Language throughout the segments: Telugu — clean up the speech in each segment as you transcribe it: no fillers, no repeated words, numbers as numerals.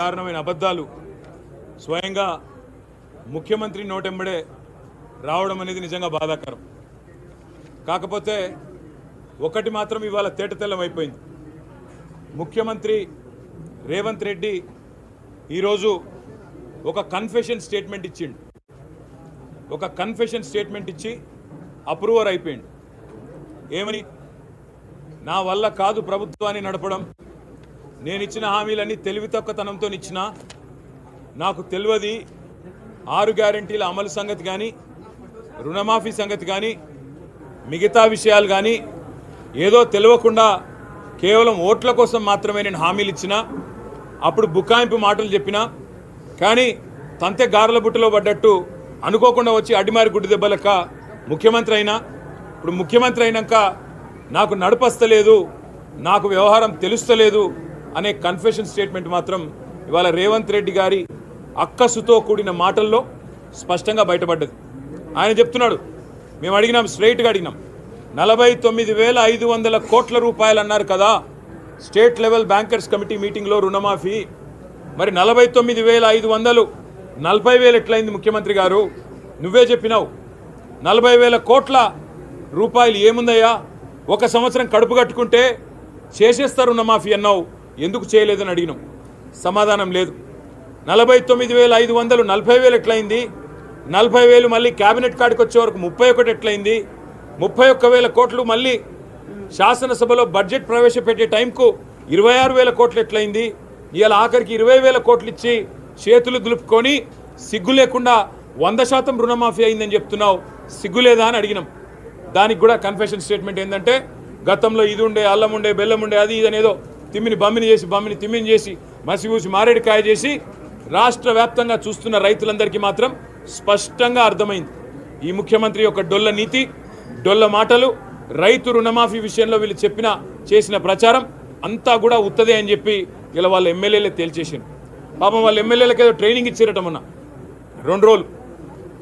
కారణమైన అబద్ధాలు స్వయంగా ముఖ్యమంత్రి నోటెంబడే రావడం అనేది నిజంగా బాధాకరం. కాకపోతే ఒకటి మాత్రం ఇవాళ తేటతెల్లం అయిపోయింది. ముఖ్యమంత్రి రేవంత్ రెడ్డి ఈరోజు ఒక కన్ఫెషన్ స్టేట్మెంట్ ఇచ్చిండు. ఒక కన్ఫెషన్ స్టేట్మెంట్ ఇచ్చి అప్రూవర్ అయిపోయిండు. ఏమని? నా వల్ల కాదు ప్రభుత్వాన్ని నడపడం, నేను ఇచ్చిన హామీలన్నీ తెలివి తక్కువతనంతో ఇచ్చినా, నాకు తెలియదు 6 గ్యారెంటీల అమలు సంగతి కానీ, రుణమాఫీ సంగతి కానీ, మిగతా విషయాలు కానీ ఏదో తెలియకుండా కేవలం ఓట్ల కోసం మాత్రమే నేను హామీలు ఇచ్చినా, అప్పుడు బుకాయింపు మాటలు చెప్పినా, కానీ తంతె గారెల బుట్టలో పడ్డట్టు అనుకోకుండా వచ్చి అడ్డిమారి గుడ్డి దెబ్బలక ముఖ్యమంత్రి అయినా. ఇప్పుడు ముఖ్యమంత్రి అయినాక నాకు నడపస్తలేదు, నాకు వ్యవహారం తెలుస్తలేదు అనే కన్ఫెషన్ స్టేట్మెంట్ మాత్రం ఇవాళ రేవంత్ రెడ్డి గారి అక్కసుతో కూడిన మాటల్లో స్పష్టంగా బయటపడ్డది. ఆయన చెప్తున్నాడు, మేము అడిగినాం, స్ట్రైట్గా అడిగినాం, 49,500 కోట్ల రూపాయలు అన్నారు కదా స్టేట్ లెవెల్ బ్యాంకర్స్ కమిటీ మీటింగ్లో రుణమాఫీ. మరి 49,500 40,000 ఎట్లయింది ముఖ్యమంత్రి గారు? నువ్వే చెప్పినావు 40,000 కోట్ల రూపాయలు ఏముందయ్యా, ఒక సంవత్సరం కడుపు కట్టుకుంటే చేసేస్తారు రుణమాఫీ అన్నావు, ఎందుకు చేయలేదని అడిగినాం. సమాధానం లేదు. 49,500 40,000 ఎట్లయింది? 40,000 మళ్ళీ క్యాబినెట్ కాడికి వచ్చే వరకు 31 ఎట్లయింది? 31,000 కోట్లు మళ్ళీ శాసనసభలో బడ్జెట్ ప్రవేశపెట్టే టైంకు 26,000 కోట్లు ఎట్లయింది? ఇవాళ ఆఖరికి 20,000 కోట్లు ఇచ్చి చేతులు దులుపుకొని సిగ్గు లేకుండా 100% రుణమాఫీ అయిందని చెప్తున్నావు, సిగ్గు లేదా అని అడిగినాం. దానికి కూడా కన్ఫెషన్ స్టేట్మెంట్ ఏంటంటే, గతంలో ఇది ఉండే, అల్లం ఉండే, బెల్లం ఉండే, అది ఇది అనేదో తిమ్మిని బమ్మిని చేసి, బమ్మిని తిమ్మిని చేసి, మసిపూసి మారేడుకాయ చేసి రాష్ట్ర వ్యాప్తంగా చూస్తున్న రైతులందరికీ మాత్రం స్పష్టంగా అర్థమైంది ఈ ముఖ్యమంత్రి యొక్క డొల్ల నీతి, డొల్ల మాటలు. రైతు రుణమాఫీ విషయంలో వీళ్ళు చేసిన ప్రచారం అంతా కూడా ఉత్తదే అని చెప్పి ఇలా వాళ్ళ ఎమ్మెల్యేలే తేల్చేసారు. పాపం వాళ్ళ ఎమ్మెల్యేలకు ఏదో ట్రైనింగ్ ఇచ్చారట మొన్న 2 రోజులు.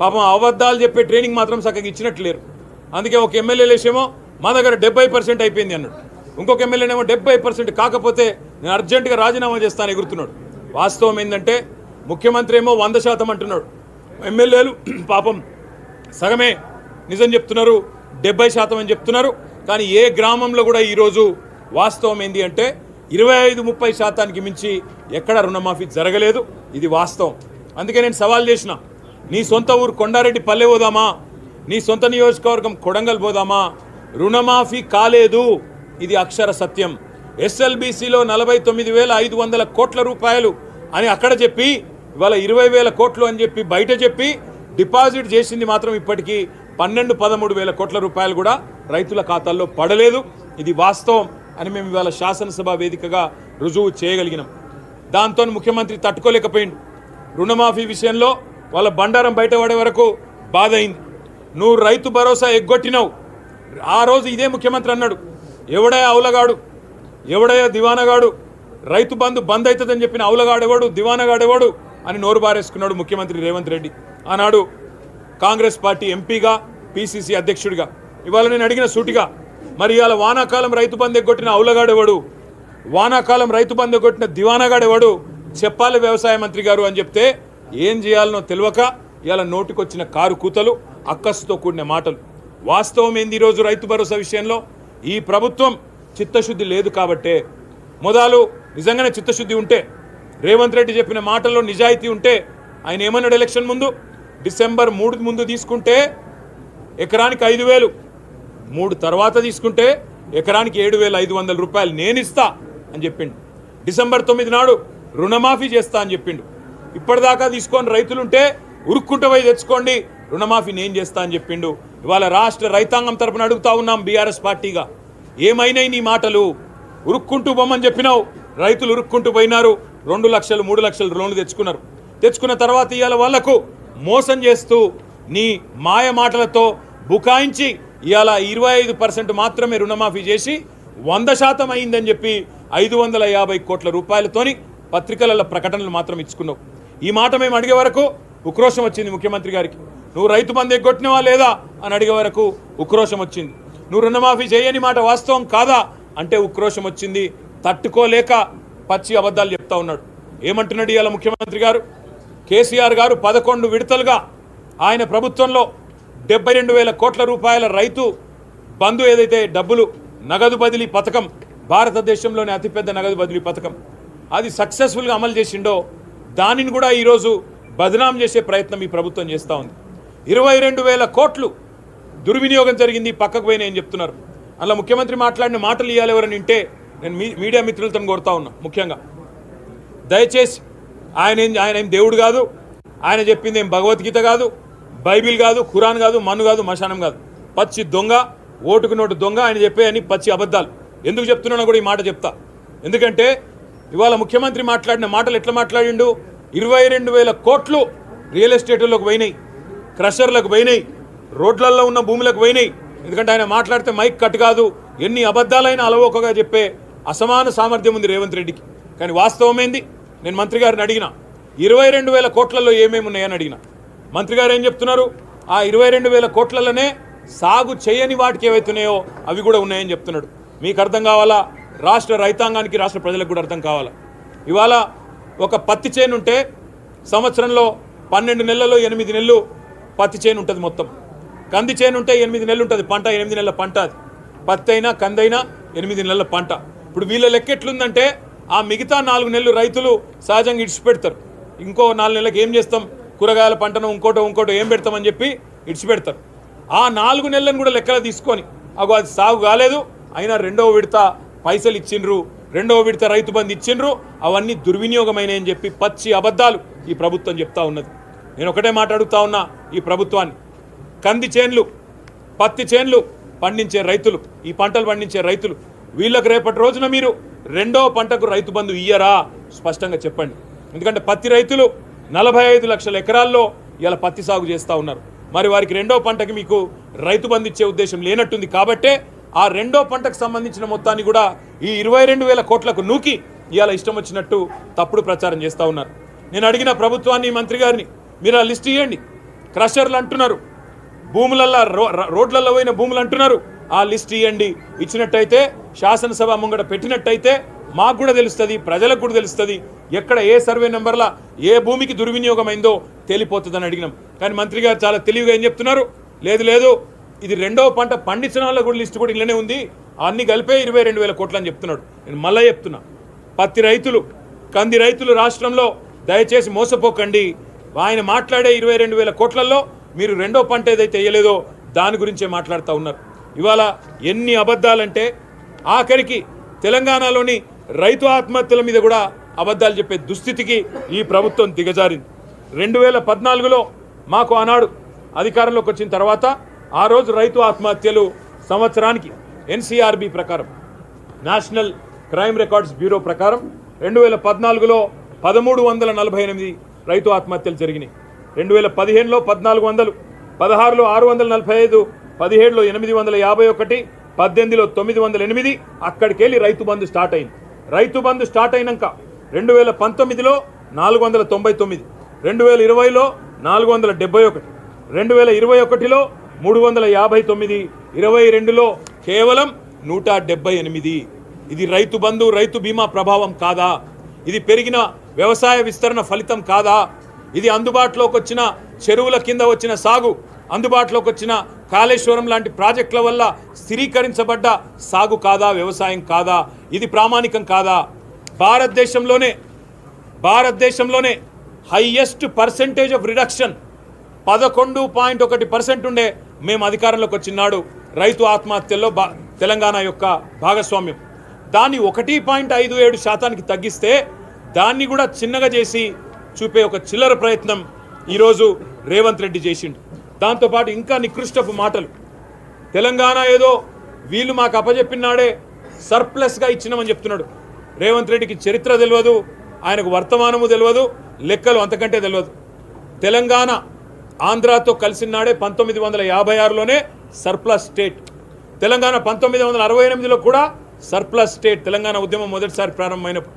పాపం అబద్ధాలు చెప్పే ట్రైనింగ్ మాత్రం చక్కగా ఇచ్చినట్లు లేరు. అందుకే ఒక ఎమ్మెల్యేలేసేమో మా దగ్గర 70% అయిపోయింది అన్నాడు, ఇంకొక ఎమ్మెల్యేనేమో 70% కాకపోతే నేను అర్జెంటుగా రాజీనామా చేస్తాను ఎగురుతున్నాడు. వాస్తవం ఏంటంటే ముఖ్యమంత్రి ఏమో 100% అంటున్నాడు, ఎమ్మెల్యేలు పాపం సగమే నిజం చెప్తున్నారు, 70% అని చెప్తున్నారు. కానీ ఏ గ్రామంలో కూడా ఈరోజు వాస్తవం ఏంటి అంటే 25-30% మించి ఎక్కడ రుణమాఫీ జరగలేదు. ఇది వాస్తవం. అందుకే నేను సవాల్ చేసిన, నీ సొంత ఊరు కొండారెడ్డి పల్లె పోదామా, నీ సొంత నియోజకవర్గం కొడంగల్ పోదామా, రుణమాఫీ కాలేదు, ఇది అక్షర సత్యం. ఎస్ఎల్బీసీలో 49,500 కోట్ల రూపాయలు అని అక్కడ చెప్పి ఇవాళ 20,000 కోట్లు అని చెప్పి బయట చెప్పి డిపాజిట్ చేసింది మాత్రం ఇప్పటికీ 12-13,000 కోట్ల రూపాయలు కూడా రైతుల ఖాతాల్లో పడలేదు. ఇది వాస్తవం అని మేము ఇవాళ శాసనసభ వేదికగా రుజువు చేయగలిగినాం. దాంతో ముఖ్యమంత్రి తట్టుకోలేకపోయింది. రుణమాఫీ విషయంలో వాళ్ళ బండారం బయట పడే వరకు బాధ అయింది. నువ్వు రైతు భరోసా ఎగ్గొట్టినావు. ఆ రోజు ఇదే ముఖ్యమంత్రి అన్నాడు, ఎవడయా అవులగాడు, ఎవడయా దివానగాడు, రైతు బంధు బంద్ అవుతుందని చెప్పిన అవులగాడెవడు, దివానగాడెవడు అని నోరు బారేసుకున్నాడు ముఖ్యమంత్రి రేవంత్ రెడ్డి ఆనాడు కాంగ్రెస్ పార్టీ ఎంపీగా, పిసిసి అధ్యక్షుడిగా. ఇవాళ నేను అడిగిన సూటిగా, మరి ఇవాళ వానాకాలం రైతు బంధు ఎగ్గొట్టిన అవులగాడెవడు, వానాకాలం రైతు బంధు ఎగ్గొట్టిన దివానగాడెవడు చెప్పాలి వ్యవసాయ మంత్రి గారు అని చెప్తే ఏం చేయాలనో తెలియక ఇవాళ నోటికొచ్చిన కారు కూతలు, అక్కసుతో కూడిన మాటలు. వాస్తవం ఏంది? ఈరోజు రైతు భరోసా విషయంలో ఈ ప్రభుత్వం చిత్తశుద్ధి లేదు కాబట్టే. మొదలు నిజంగానే చిత్తశుద్ధి ఉంటే, రేవంత్ రెడ్డి చెప్పిన మాటల్లో నిజాయితీ ఉంటే, ఆయన ఏమన్నాడు ఎలక్షన్ ముందు, డిసెంబర్ 3 ముందు తీసుకుంటే ఎకరానికి 5,000, 3 తర్వాత తీసుకుంటే ఎకరానికి 7,500 రూపాయలు నేను ఇస్తా అని చెప్పిండు. డిసెంబర్ 9 నాడు రుణమాఫీ చేస్తా అని చెప్పిండు. ఇప్పటిదాకా తీసుకొని రైతులుంటే ఉరుక్కుంటూ పోయి తెచ్చుకోండి, రుణమాఫీ నేను చేస్తా అని చెప్పిండు. ఇవాళ రాష్ట్ర రైతాంగం తరపున అడుగుతా ఉన్నాం బీఆర్ఎస్ పార్టీగా, ఏమైనాయి నీ మాటలు? ఉరుక్కుంటూ బొమ్మని చెప్పినావు, రైతులు ఉరుక్కుంటూ పోయినారు, 2 లక్షలు 3 లక్షలు లోన్లు తెచ్చుకున్నారు. తెచ్చుకున్న తర్వాత ఇవాళ వాళ్లకు మోసం చేస్తూ నీ మాయ మాటలతో బుకాయించి ఇవాళ 25% మాత్రమే రుణమాఫీ చేసి 100% అయిందని చెప్పి 550 కోట్ల రూపాయలతోని పత్రికల ప్రకటనలు మాత్రం ఇచ్చుకున్నావు. ఈ మాట మేము అడిగే వరకు ఉక్రోషం వచ్చింది ముఖ్యమంత్రి గారికి. నువ్వు రైతు బంధు ఎగ్గొట్టినవా లేదా అని అడిగే వరకు ఉక్రోషం వచ్చింది. నువ్వు రుణమాఫీ చేయని మాట వాస్తవం కాదా అంటే ఉక్రోషం వచ్చింది. తట్టుకోలేక పచ్చి అబద్ధాలు చెప్తా ఉన్నాడు. ఏమంటున్నాడు ఇవాళ ముఖ్యమంత్రి గారు? కేసీఆర్ గారు 11 విడతలుగా ఆయన ప్రభుత్వంలో 72,000 కోట్ల రూపాయల రైతు బంధు ఏదైతే డబ్బులు నగదు బదిలీ పథకం, భారతదేశంలోనే అతిపెద్ద నగదు బదిలీ పథకం, అది సక్సెస్ఫుల్గా అమలు చేసిండో దానిని కూడా ఈరోజు బదనాం చేసే ప్రయత్నం ఈ ప్రభుత్వం చేస్తూ ఉంది. 22,000 కోట్లు దుర్వినియోగం జరిగింది, పక్కకు పోయినాయి అని చెప్తున్నారు. అలా ముఖ్యమంత్రి మాట్లాడిన మాటలు ఇవ్వాలి ఎవరని వింటే నేను మీడియా మిత్రులతో కోరుతా ఉన్నా. ముఖ్యంగా దయచేసి ఆయన ఏం దేవుడు కాదు, ఆయన చెప్పింది ఏం భగవద్గీత కాదు, బైబిల్ కాదు, ఖురాన్ కాదు, మన్ను కాదు, మశానం కాదు. పచ్చి దొంగ, ఓటుకు నోటు దొంగ. ఆయన చెప్పేయని పచ్చి అబద్ధాలు. ఎందుకు చెప్తున్నానో కూడా ఈ మాట చెప్తా. ఎందుకంటే ఇవాళ ముఖ్యమంత్రి మాట్లాడిన మాటలు ఎట్లా మాట్లాడిండు? 22,000 కోట్లు రియల్ ఎస్టేట్లకు పోయినాయి, క్రషర్లకు పోయినాయి, రోడ్లలో ఉన్న భూములకు పోయినాయి. ఎందుకంటే ఆయన మాట్లాడితే మైక్ కట్ కాదు, ఎన్ని అబద్ధాలైనా అలవోకగా చెప్పే అసమాన సామర్థ్యం ఉంది రేవంత్ రెడ్డికి. కానీ వాస్తవమైంది, నేను మంత్రి గారిని అడిగిన 22,000 కోట్లలో ఏమేమి ఉన్నాయని అడిగిన. మంత్రి గారు ఏం చెప్తున్నారు? ఆ 22,000 కోట్లలోనే సాగు చేయని వాటికి ఏవైతున్నాయో అవి కూడా ఉన్నాయని చెప్తున్నాడు. మీకు అర్థం కావాలా? రాష్ట్ర రైతాంగానికి, రాష్ట్ర ప్రజలకు కూడా అర్థం కావాలా? ఇవాళ ఒక పత్తి చేను ఉంటే సంవత్సరంలో 12 నెలల్లో 8 నెలలు పత్తి చేను ఉంటుంది మొత్తం. కంది చేను ఉంటే 8 నెలలు ఉంటుంది పంట, 8 నెలల పంట. అది పత్తి అయినా కందైనా 8 నెలల పంట. ఇప్పుడు వీళ్ళ లెక్క ఎట్లుందంటే ఆ మిగతా 4 నెలలు రైతులు సహజంగా ఇడిచిపెడతారు. ఇంకో 4 నెలలకు ఏం చేస్తాం, కూరగాయల పంటను ఇంకోటో ఏం పెడతామని చెప్పి ఇడిచిపెడతారు. ఆ 4 నెలలను కూడా లెక్కలు తీసుకొని అది సాగు కాలేదు, అయినా 2వ విడత పైసలు ఇచ్చిండ్రు, 2వ విడత రైతు బంధు ఇచ్చిండ్రు, అవన్నీ దుర్వినియోగమైనని చెప్పి పచ్చి అబద్ధాలు ఈ ప్రభుత్వం చెప్తా ఉన్నది. నేను ఒకటే మాట్లాడుతూ ఉన్నా ఈ ప్రభుత్వాన్ని. కంది చేన్లు, పత్తి చేన్లు పండించే రైతులు, ఈ పంటలు పండించే రైతులు, వీళ్ళకు రేపటి రోజున మీరు 2వ పంటకు రైతు బంధు ఇయ్యరా? స్పష్టంగా చెప్పండి. ఎందుకంటే పత్తి రైతులు 45 లక్షల ఎకరాల్లో ఇలా పత్తి సాగు చేస్తూ ఉన్నారు. మరి వారికి 2వ పంటకి మీకు రైతు బంధు ఇచ్చే ఉద్దేశం లేనట్టుంది. కాబట్టే ఆ 2వ పంటకు సంబంధించిన మొత్తాన్ని కూడా ఈ 22,000 కోట్లకు నూకి ఇవాళ ఇష్టం వచ్చినట్టు తప్పుడు ప్రచారం చేస్తూ ఉన్నారు. నేను అడిగిన ప్రభుత్వాన్ని, మంత్రి గారిని, మీరు ఆ లిస్ట్ ఇవ్వండి. క్రషర్లు అంటున్నారు, భూములల్లో రోడ్లలో పోయిన భూములు అంటున్నారు, ఆ లిస్ట్ ఇవ్వండి. ఇచ్చినట్టయితే శాసనసభ ముంగట పెట్టినట్టయితే మాకు కూడా తెలుస్తుంది, ప్రజలకు కూడా తెలుస్తుంది, ఎక్కడ ఏ సర్వే నెంబర్ల ఏ భూమికి దుర్వినియోగం అయిందో తేలిపోతుందని అడిగినాం. కానీ మంత్రి గారు చాలా తెలివిగా ఏం చెప్తున్నారు? లేదు ఇది 2వ పంట పండించిన వాళ్ళ కూడా లిస్టు కూడా ఇళ్ళనే ఉంది, అన్ని కలిపే 22,000 కోట్లు అని చెప్తున్నాడు. నేను మళ్ళీ చెప్తున్నా, పత్తి రైతులు, కంది రైతులు రాష్ట్రంలో దయచేసి మోసపోకండి. ఆయన మాట్లాడే 22,000 కోట్లలో మీరు 2వ పంట ఏదైతే వేయలేదో దాని గురించే మాట్లాడుతూ ఉన్నారు. ఇవాళ ఎన్ని అబద్ధాలంటే ఆఖరికి తెలంగాణలోని రైతు ఆత్మహత్యల మీద కూడా అబద్ధాలు చెప్పే దుస్థితికి ఈ ప్రభుత్వం దిగజారింది. 2014లో మాకు ఆనాడు అధికారంలోకి వచ్చిన తర్వాత ఆ రోజు రైతు ఆత్మహత్యలు సంవత్సరానికి ఎన్సీఆర్బీ ప్రకారం, నేషనల్ క్రైమ్ రికార్డ్స్ బ్యూరో ప్రకారం 2014లో 1348 రైతు ఆత్మహత్యలు జరిగినాయి. 2015లో 1400, 16లో 645, 17లో 851, 18లో 908. అక్కడికి వెళ్ళి రైతు బంధు స్టార్ట్ అయింది. రైతు బంధు స్టార్ట్ అయినాక 2019లో 499, 2020లో 471, 2021లో 359, 22లో కేవలం 178. ఇది రైతు బంధు, రైతు బీమా ప్రభావం కాదా? ఇది పెరిగిన వ్యవసాయ విస్తరణ ఫలితం కాదా? ఇది అందుబాటులోకి వచ్చిన చెరువుల కింద వచ్చిన సాగు, అందుబాటులోకి వచ్చిన కాళేశ్వరం లాంటి ప్రాజెక్టుల వల్ల స్థిరీకరించబడ్డ సాగు కాదా? వ్యవసాయం కాదా? ఇది ప్రామాణికం కాదా? భారతదేశంలోనే హైయెస్ట్ పర్సెంటేజ్ ఆఫ్ రిడక్షన్ 11.1% ఉండే మేము అధికారంలోకి వచ్చినాడు రైతు ఆత్మహత్యల్లో తెలంగాణ యొక్క భాగస్వామ్యం. దాన్ని 1.57% తగ్గిస్తే దాన్ని కూడా చిన్నగా చేసి చూపే ఒక చిల్లర ప్రయత్నం ఈరోజు రేవంత్ రెడ్డి చేసిండు. దాంతోపాటు ఇంకా నికృష్టపు మాటలు. తెలంగాణ ఏదో వీళ్ళు మాకు అప్పచెప్పినాడే సర్ప్లస్గా ఇచ్చినామని చెప్తున్నాడు. రేవంత్ రెడ్డికి చరిత్ర తెలియదు, ఆయనకు వర్తమానము తెలియదు, లెక్కలు అంతకంటే తెలియదు. తెలంగాణ ఆంధ్రాతో కలిసినాడే 1956లోనే సర్ప్లస్ స్టేట్. తెలంగాణ 1968లో కూడా సర్ప్లస్ స్టేట్. తెలంగాణ ఉద్యమం మొదటిసారి ప్రారంభమైనప్పుడు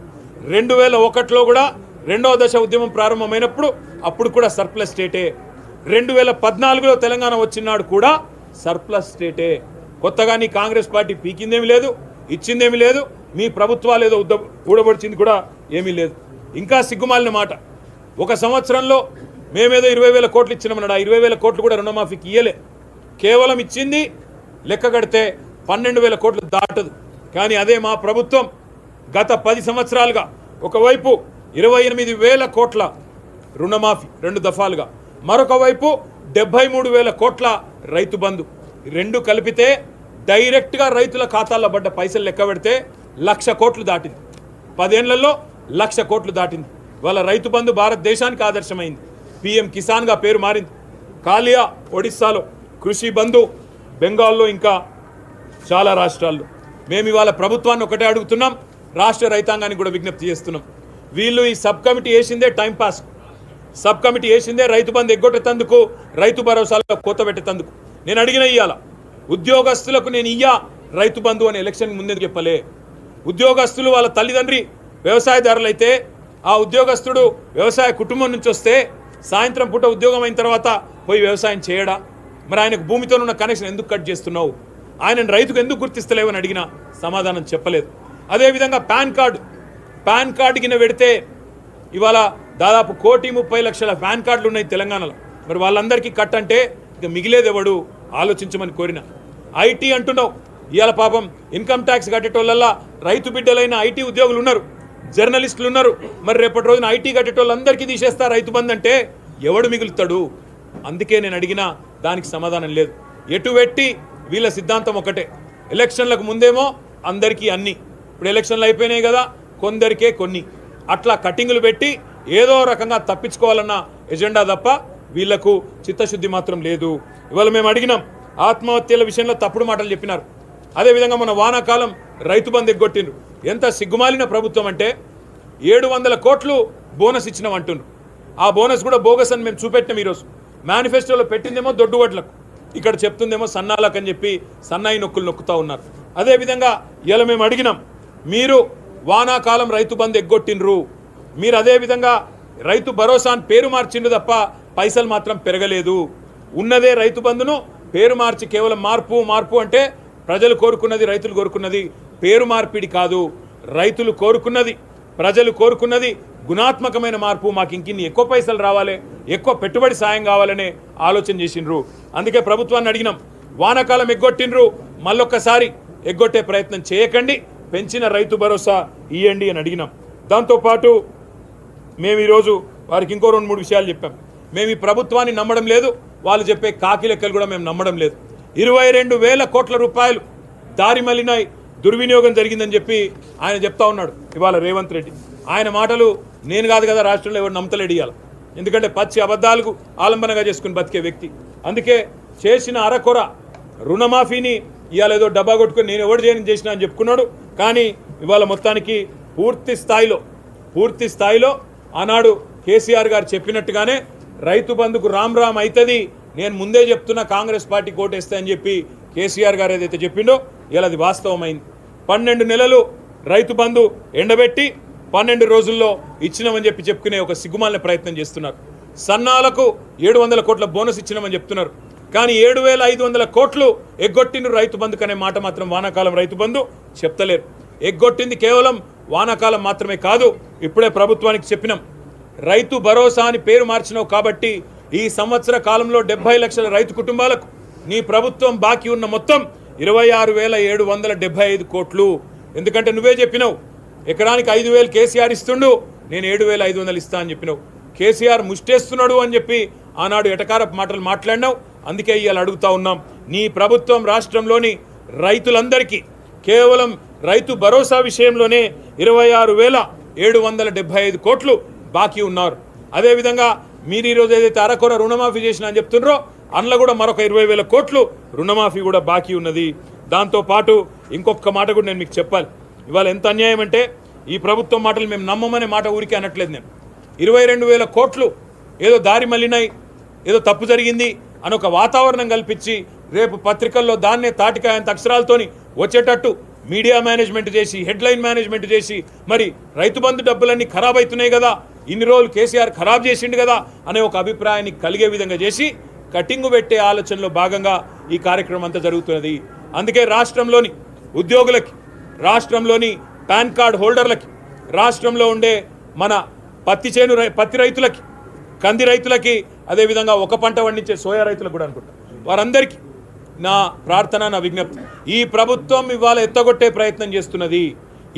2001లో కూడా 2వ దశ ఉద్యమం ప్రారంభమైనప్పుడు అప్పుడు కూడా సర్ప్లస్ స్టేటే. 2014లో తెలంగాణ వచ్చినాడు కూడా సర్ప్లస్ స్టేటే. కొత్తగా నీ కాంగ్రెస్ పార్టీ పీకిందేమీ లేదు, ఇచ్చిందేమీ లేదు, మీ ప్రభుత్వాలు ఏదో ఊడబడిచింది కూడా ఏమీ లేదు. ఇంకా సిగ్గుమాలిన మాట, ఒక సంవత్సరంలో మేమేదో 20,000 కోట్లు ఇచ్చినామన్నాడు. ఆ 20,000 కోట్లు కూడా రుణమాఫీకి ఇయ్యలే. కేవలం ఇచ్చింది లెక్క కడితే 12,000 కోట్లు దాటదు. కానీ అదే మా ప్రభుత్వం గత 10 సంవత్సరాలుగా ఒకవైపు 28,000 కోట్ల రుణమాఫీ 2 దఫాలుగా, మరొక వైపు 73,000 కోట్ల రైతు బంధు, రెండు కలిపితే డైరెక్ట్గా రైతుల ఖాతాల్లో పడ్డ పైసలు లెక్క పెడితే 1,00,000 కోట్లు దాటింది. 10 ఏళ్లలో 1,00,000 కోట్లు దాటింది. వాళ్ళ రైతు బంధు భారతదేశానికి ఆదర్శమైంది. PM కిసాన్గా పేరు మారింది. కాలియా ఒడిస్సాలో, కృషి బంధు బెంగాల్లో, ఇంకా చాలా రాష్ట్రాల్లో. మేము ఇవాళ ప్రభుత్వాన్ని ఒకటే అడుగుతున్నాం, రాష్ట్ర రైతాంగానికి కూడా విజ్ఞప్తి చేస్తున్నాం. వీళ్ళు ఈ సబ్ కమిటీ వేసిందే టైంపాస్. సబ్ కమిటీ వేసిందే రైతు బంధు ఎగ్గొట్టేందుకు, రైతు భరోసాలో కోత పెట్టేందుకు. నేను అడిగిన ఇయ్యాల ఉద్యోగస్తులకు నేను ఇయ్యా రైతు బంధు అని ఎలక్షన్ ముందే చెప్పలే. ఉద్యోగస్తులు వాళ్ళ తల్లిదండ్రి వ్యవసాయదారులైతే ఆ ఉద్యోగస్తుడు వ్యవసాయ కుటుంబం నుంచి వస్తే సాయంత్రం పూట ఉద్యోగం అయిన తర్వాత పోయి వ్యవసాయం చేయడా? మరి ఆయనకు భూమితో ఉన్న కనెక్షన్ ఎందుకు కట్ చేస్తున్నావు? ఆయనను రైతుకు ఎందుకు గుర్తిస్తలేవని అడిగినా సమాధానం చెప్పలేదు. అదేవిధంగా పాన్ కార్డు కింద పెడితే ఇవాళ దాదాపు 1,30,00,000 పాన్ కార్డులు ఉన్నాయి తెలంగాణలో. మరి వాళ్ళందరికీ కట్ అంటే ఇక మిగిలేది ఎవడు ఆలోచించమని కోరిన. ఐటీ అంటున్నావు, ఇవాళ పాపం ఇన్కమ్ ట్యాక్స్ కట్టేటోళ్ళల్లా రైతు బిడ్డలైన ఐటీ ఉద్యోగులు ఉన్నారు, జర్నలిస్టులు ఉన్నారు. మరి రేపటి రోజున ఐటీ కట్టేటోళ్ళందరికీ తీసేస్తా రైతు బంధు అంటే ఎవడు మిగులుతాడు? అందుకే నేను అడిగినా దానికి సమాధానం లేదు. ఎటు పెట్టి వీళ్ళ సిద్ధాంతం ఒకటే, ఎలక్షన్లకు ముందేమో అందరికీ అన్ని, ఇప్పుడు ఎలక్షన్లు అయిపోయినాయి కదా కొందరికే కొన్ని, అట్లా కటింగులు పెట్టి ఏదో రకంగా తప్పించుకోవాలన్న ఎజెండా తప్ప వీళ్లకు చిత్తశుద్ధి మాత్రం లేదు. ఇవాళ మేము అడిగినాం, ఆత్మహత్యల విషయంలో తప్పుడు మాటలు చెప్పినారు. అదేవిధంగా మన వానాకాలం రైతు బంధు ఎగ్గొట్టిండ్రు. ఎంత సిగ్గుమాలిన ప్రభుత్వం అంటే 700 కోట్లు బోనస్ ఇచ్చినాం అంటున్నారు. ఆ బోనస్ కూడా బోగస్ అని మేము చూపెట్టాం. ఈరోజు మేనిఫెస్టోలో పెట్టిందేమో దొడ్డు వడ్లకు, ఇక్కడ చెప్తుందేమో సన్నాలకు అని చెప్పి సన్నాయి నొక్కులు నొక్కుతూ ఉన్నారు. అదేవిధంగా ఇలా మేము అడిగినాం, మీరు వానాకాలం రైతు బంధు ఎగ్గొట్టిండ్రు, మీరు అదేవిధంగా రైతు భరోసా అని పేరు మార్చిండ్రు తప్ప పైసలు మాత్రం పెరగలేదు. ఉన్నదే రైతు బంధును పేరు మార్చి కేవలం మార్పు అంటే ప్రజలు కోరుకున్నది, రైతులు కోరుకున్నది పేరు మార్పిడి కాదు. రైతులు కోరుకున్నది, ప్రజలు కోరుకున్నది గుణాత్మకమైన మార్పు. మాకు ఇంకిన్ని ఎక్కువ పైసలు రావాలి, ఎక్కువ పెట్టుబడి సాయం కావాలనే ఆలోచన చేసిండ్రు. అందుకే ప్రభుత్వాన్ని అడిగినాం, వానాకాలం ఎగ్గొట్టిండ్రు, మళ్ళొక్కసారి ఎగ్గొట్టే ప్రయత్నం చేయకండి, పెంచిన రైతు భరోసా ఇవ్వండి అని అడిగినాం. దాంతోపాటు మేము ఈరోజు వారికి ఇంకో 2-3 విషయాలు చెప్పాం. మేము ఈ ప్రభుత్వాన్ని నమ్మడం లేదు, వాళ్ళు చెప్పే కాకి లెక్కలు కూడా మేము నమ్మడం లేదు. 22,000 కోట్ల రూపాయలు దారి మళ్ళినాయి, దుర్వినియోగం జరిగిందని చెప్పి ఆయన చెప్తా ఉన్నాడు ఇవాళ రేవంత్ రెడ్డి. ఆయన మాటలు నేను కాదు కదా రాష్ట్రంలో ఎవరు నమ్మతలేడు ఇవాళ, ఎందుకంటే పచ్చి అబద్ధాలకు ఆలంబనగా చేసుకుని బతికే వ్యక్తి. అందుకే చేసిన అరకొర రుణమాఫీని ఇవాళ ఏదో డబ్బా కొట్టుకుని నేను ఎవరు చేసినా అని చెప్పుకున్నాడు. కానీ ఇవాళ మొత్తానికి పూర్తి స్థాయిలో ఆనాడు కేసీఆర్ గారు చెప్పినట్టుగానే రైతు బంధుకు రామ్ అవుతుంది, నేను ముందే చెప్తున్నా కాంగ్రెస్ పార్టీ కోటేస్తా అని చెప్పి కేసీఆర్ గారు ఏదైతే చెప్పిండో ఇలా అది వాస్తవమైంది. 12 నెలలు రైతు బంధు ఎండబెట్టి 12 రోజుల్లో ఇచ్చినామని చెప్పి చెప్పుకునే ఒక సిగ్గుమాలిన ప్రయత్నం చేస్తున్నారు. సన్నాలకు 700 కోట్ల బోనస్ ఇచ్చినామని చెప్తున్నారు. కానీ 7,500 కోట్లు ఎగ్గొట్టిండ్రు రైతు బంధుకు అనే మాట మాత్రం వానాకాలం రైతు బంధు చెప్తలేరు. ఎగ్గొట్టింది కేవలం వానాకాలం మాత్రమే కాదు, ఇప్పుడే ప్రభుత్వానికి చెప్పినాం, రైతు భరోసా అని పేరు మార్చినావు కాబట్టి ఈ సంవత్సర కాలంలో 70 లక్షల రైతు కుటుంబాలకు నీ ప్రభుత్వం బాకీ ఉన్న మొత్తం 26,775 కోట్లు. ఎందుకంటే నువ్వే చెప్పినావు ఎకరానికి 5,000 కేసీఆర్ ఇస్తుండు, నేను 7,500 ఇస్తా అని చెప్పినావు. కేసీఆర్ ముష్టేస్తున్నాడు అని చెప్పి ఆనాడు ఎటకారపు మాటలు మాట్లాడినావు. అందుకే ఇవాళ అడుగుతా ఉన్నాం, నీ ప్రభుత్వం రాష్ట్రంలోని రైతులందరికీ కేవలం రైతు భరోసా విషయంలోనే 26,775 కోట్లు బాకీ ఉన్నారు. అదేవిధంగా మీరు ఈరోజు ఏదైతే అరకొర రుణమాఫీ చేసినా అని చెప్తున్నారో అందులో కూడా మరొక 20,000 కోట్లు రుణమాఫీ కూడా బాకీ ఉన్నది. దాంతోపాటు ఇంకొక మాట కూడా నేను మీకు చెప్పాలి. ఇవాళ ఎంత అన్యాయం అంటే ఈ ప్రభుత్వం మాటలు మేము నమ్మమనే మాట ఊరికే అనట్లేదు. నేను 22,000 కోట్లు ఏదో దారి మళ్ళినాయి, ఏదో తప్పు జరిగింది అని ఒక వాతావరణం కల్పించి రేపు పత్రికల్లో దాన్నే తాటికాయంత అక్షరాలతోని వచ్చేటట్టు మీడియా మేనేజ్మెంట్ చేసి, హెడ్లైన్ మేనేజ్మెంట్ చేసి, మరి రైతు బంధు డబ్బులన్నీ ఖరాబ్ అవుతున్నాయి కదా, ఇన్ని రోజులు కేసీఆర్ ఖరాబ్ చేసిండు కదా అనే ఒక అభిప్రాయాన్ని కలిగే విధంగా చేసి కటింగు పెట్టే ఆలోచనలో భాగంగా ఈ కార్యక్రమం అంతా జరుగుతున్నది. అందుకే రాష్ట్రంలోని ఉద్యోగులకి, రాష్ట్రంలోని పాన్ కార్డ్ హోల్డర్లకి, రాష్ట్రంలో ఉండే మన పత్తి రైతులకి, కంది రైతులకి, అదేవిధంగా ఒక పంట పండించే సోయా రైతులకు కూడా అనుకుంటా, వారందరికీ నా ప్రార్థన, నా విజ్ఞప్తి, ఈ ప్రభుత్వం ఇవాళ ఎత్తగొట్టే ప్రయత్నం చేస్తున్నది.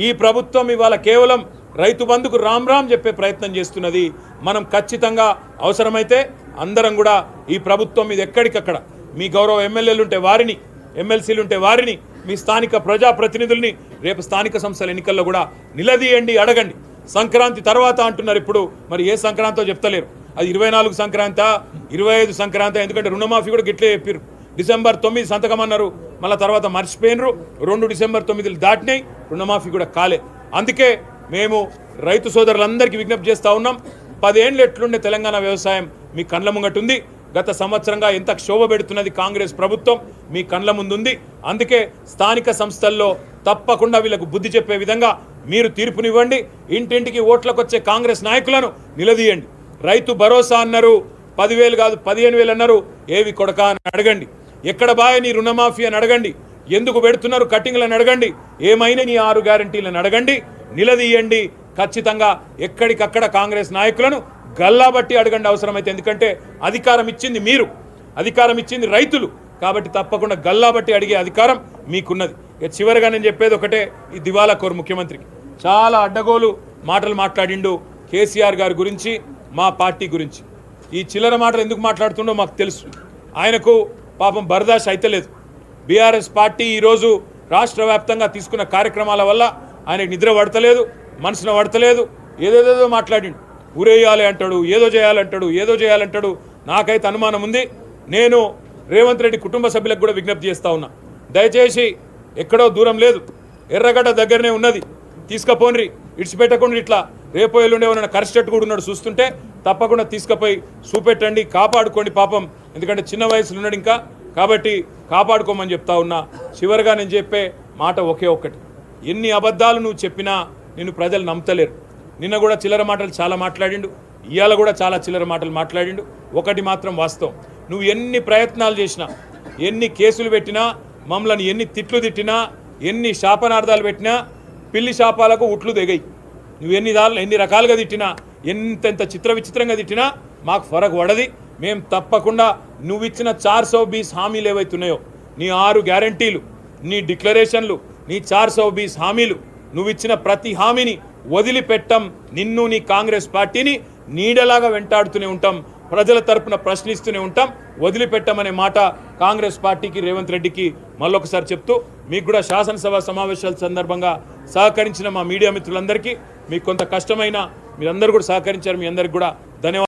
ఈ ప్రభుత్వం ఇవాళ కేవలం రైతు బంధుకు రామ్ రామ్ చెప్పే ప్రయత్నం చేస్తున్నది. మనం ఖచ్చితంగా అవసరమైతే అందరం కూడా ఈ ప్రభుత్వం మీద ఎక్కడికక్కడ మీ గౌరవ ఎమ్మెల్యేలు ఉంటే వారిని, ఎమ్మెల్సీలు ఉంటే వారిని, మీ స్థానిక ప్రజాప్రతినిధుల్ని రేపు స్థానిక సంస్థల ఎన్నికల్లో కూడా నిలదీయండి, అడగండి. సంక్రాంతి తర్వాత అంటున్నారు, ఇప్పుడు మరి ఏ సంక్రాంతో చెప్తలేరు. అది 24 సంక్రాంతి, 25 సంక్రాంతి, ఎందుకంటే రుణమాఫీ కూడా గిట్లే చెప్పారు. డిసెంబర్ 9 సంతకం అన్నారు, మళ్ళీ తర్వాత మర్చిపోయినరు. 2 డిసెంబర్ 9 దాటినాయి, రుణమాఫీ కూడా కాలే. అందుకే మేము రైతు సోదరులందరికీ విజ్ఞప్తి చేస్తూ ఉన్నాం, 10 ఏళ్ళు ఎట్లుండే తెలంగాణ వ్యవసాయం మీ కండ్ల ముంగటుంది. గత సంవత్సరంగా ఎంత క్షోభ పెడుతున్నది కాంగ్రెస్ ప్రభుత్వం మీ కండ్ల ముందుంది. అందుకే స్థానిక సంస్థల్లో తప్పకుండా వీళ్ళకు బుద్ధి చెప్పే విధంగా మీరు తీర్పునివ్వండి. ఇంటింటికి ఓట్లకు వచ్చే కాంగ్రెస్ నాయకులను నిలదీయండి. రైతు భరోసా అన్నారు, 10,000 కాదు 15,000 అన్నారు, ఏవి కొడకా అని అడగండి. ఎక్కడ బాయ్ నీ రుణమాఫీ అని అడగండి. ఎందుకు పెడుతున్నారు కట్టింగ్లను అడగండి. ఏమైనా నీ 6 గ్యారంటీలను అడగండి, నిలదీయండి. ఖచ్చితంగా ఎక్కడికక్కడ కాంగ్రెస్ నాయకులను గల్లాబట్టి అడగండి అవసరమైతే. ఎందుకంటే అధికారం ఇచ్చింది మీరు, అధికారం ఇచ్చింది రైతులు, కాబట్టి తప్పకుండా గల్లాబట్టి అడిగే అధికారం మీకున్నది. చివరిగా నేను చెప్పేది ఒకటే, ఈ దివాలా కోరు ముఖ్యమంత్రికి చాలా అడ్డగోలు మాటలు మాట్లాడిండు కేసీఆర్ గారి గురించి, మా పార్టీ గురించి. ఈ చిల్లర మాటలు ఎందుకు మాట్లాడుతుండో మాకు తెలుసు. ఆయనకు పాపం బర్దాష్ అయితలేదు. బీఆర్ఎస్ పార్టీ ఈరోజు రాష్ట్ర వ్యాప్తంగా తీసుకున్న కార్యక్రమాల వల్ల ఆయనకు నిద్ర పడతలేదు, మనసున పడతలేదు. ఏదేదేదో మాట్లాడిండు, ఊరేయాలి అంటాడు, ఏదో చేయాలంటాడు, ఏదో చేయాలంటాడు. నాకైతే అనుమానం ఉంది. నేను రేవంత్ రెడ్డి కుటుంబ సభ్యులకు కూడా విజ్ఞప్తి చేస్తూ ఉన్నా, దయచేసి ఎక్కడో దూరం లేదు, ఎర్రగడ్డ దగ్గరనే ఉన్నది, తీసుకుపోండి, ఇడిచిపెట్టకుండా. ఇట్లా రేపు ఎల్లుండే ఉన్న కరిస్టెట్ కూడా ఉన్నాడు, చూస్తుంటే తప్పకుండా తీసుకుపోయి చూపెట్టండి, కాపాడుకోండి పాపం. ఎందుకంటే చిన్న వయసులో ఉన్నాడు ఇంకా, కాబట్టి కాపాడుకోమని చెప్తా ఉన్నా. చివరిగా నేను చెప్పే మాట ఒకే ఒక్కటి, ఎన్ని అబద్ధాలు నువ్వు చెప్పినా నిన్ను ప్రజలు నమ్మతలేరు. నిన్న కూడా చిల్లర మాటలు చాలా మాట్లాడిండు, ఇవాళ కూడా చాలా చిల్లర మాటలు మాట్లాడిండు. ఒకటి మాత్రం వాస్తవం, నువ్వు ఎన్ని ప్రయత్నాలు చేసినా, ఎన్ని కేసులు పెట్టినా, మమ్మల్ని ఎన్ని తిట్లు తిట్టినా, ఎన్ని శాపనార్థాలు పెట్టినా, పిల్లి శాపాలకు ఉట్లు దిగాయి. నువ్వు ఎన్ని రకాలుగా తిట్టినా, ఎంతెంత విచిత్రంగా తిట్టినా మాకు ఫరక్ పడది. మేము తప్పకుండా నువ్వు ఇచ్చిన 420 హామీలు ఏవైతున్నాయో, నీ 6 గ్యారంటీలు, నీ డిక్లరేషన్లు, నీ 420 హామీలు, నువ్వు ఇచ్చిన ప్రతి హామీని వదిలిపెట్టం. నిన్ను, నీ కాంగ్రెస్ పార్టీని నీడలాగా వెంటాడుతూనే ఉంటాం, ప్రజల తరపున ప్రశ్నిస్తూనే ఉంటాం. వదిలిపెట్టమనే మాట కాంగ్రెస్ పార్టీకి, రేవంత్ రెడ్డికి మళ్ళొకసారి చెప్తూ, మీకు కూడా శాసనసభ సమావేశాల సందర్భంగా సహకరించిన మా మీడియా మిత్రులందరికీ, మీకు కొంత కష్టమైన మీరందరూ కూడా సహకరించారు, మీ అందరికీ కూడా ధన్యవాదాలు.